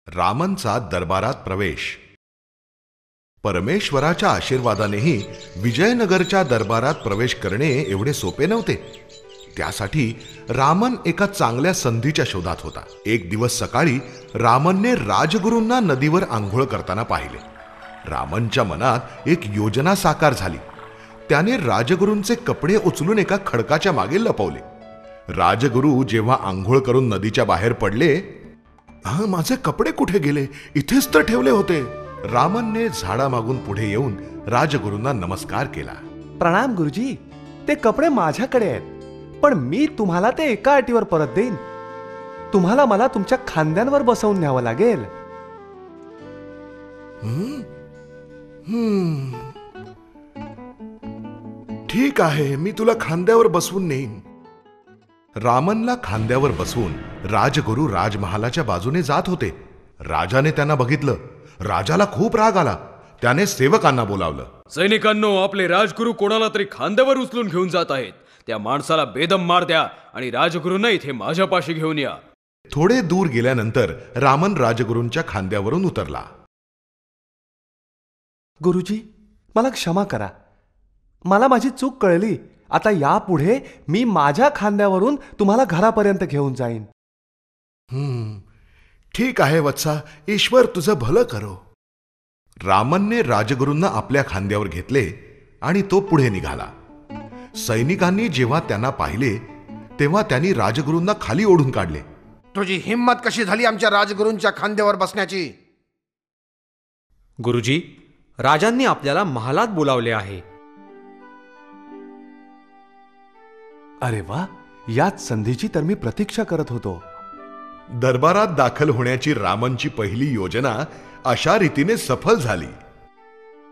रामनचा दरबारात प्रवेश. परमेश्वराच्या आशीर्वादानेही विजयनगरच्या दरबारात प्रवेश करणे एवढे सोपे नव्हते. त्यासाठी रामन एका चांगल्या संधीच्या शोधात होता. एक दिवस सकाळी रामनने राजगुरूंना नदीवर आंघोळ करताना पाहिले. रामनच्या मनात एक योजना साकार झाली. त्याने राजगुरूंचे कपडे उचलून एका खडकाच्या मागे लपवले. राजगुरू जेव्हा आंघोळ करून नदीच्या बाहेर पडले, माझे कपडे कुठे गेले? इथेच तर ठेवले होते. रामनने झाडामागून पुढे येऊन राजगुरूंना नमस्कार केला. प्रणाम गुरुजी. ते कपडे माझ्याकडे आहेत, पण मी तुम्हाला ते एका अटीवर परत देईन. तुम्हाला मला तुमच्या खांद्यांवर बसवून न्यावं लागेल. ठीक आहे, मी तुला खांद्यावर बसवून नेईन. रामनला खांद्यावर बसवून राजगुरू राजमहालाच्या बाजूने जात होते. राजाने त्यांना बघितलं. राजाला खूप राग आला. त्याने सेवकांना बोलावलं. सैनिकांनो, आपले राजगुरू कोणाला तरी खांद्यावर उचलून घेऊन जात आहेत. त्या माणसाला बेदम मार द्या आणि राजगुरूंना इथे माझ्यापाशी घेऊन या. थोडे दूर गेल्यानंतर रामन राजगुरूंच्या खांद्यावरून उतरला. गुरुजी, मला क्षमा करा. मला माझी चूक कळली. आता यापुढे मी माझ्या खांद्यावरून तुम्हाला घरापर्यंत घेऊन जाईन. ठीक आहे वत्सा, ईश्वर तुझं भलं करो. रामनने राजगुरूंना आपल्या खांद्यावर घेतले आणि तो पुढे निघाला. सैनिकांनी जेव्हा त्यांना पाहिले तेव्हा त्यांनी राजगुरूंना खाली ओढून काढले. तुझी हिंमत कशी झाली आमच्या राजगुरूंच्या खांद्यावर बसण्याची? गुरुजी, राजांनी आपल्याला महालात बोलावले आहे. अरे वा, याच संधीची तर मी प्रतीक्षा करत होतो. दरबारात दाखल होण्याची रामनची पहिली योजना अशा रीतीने सफल झाली.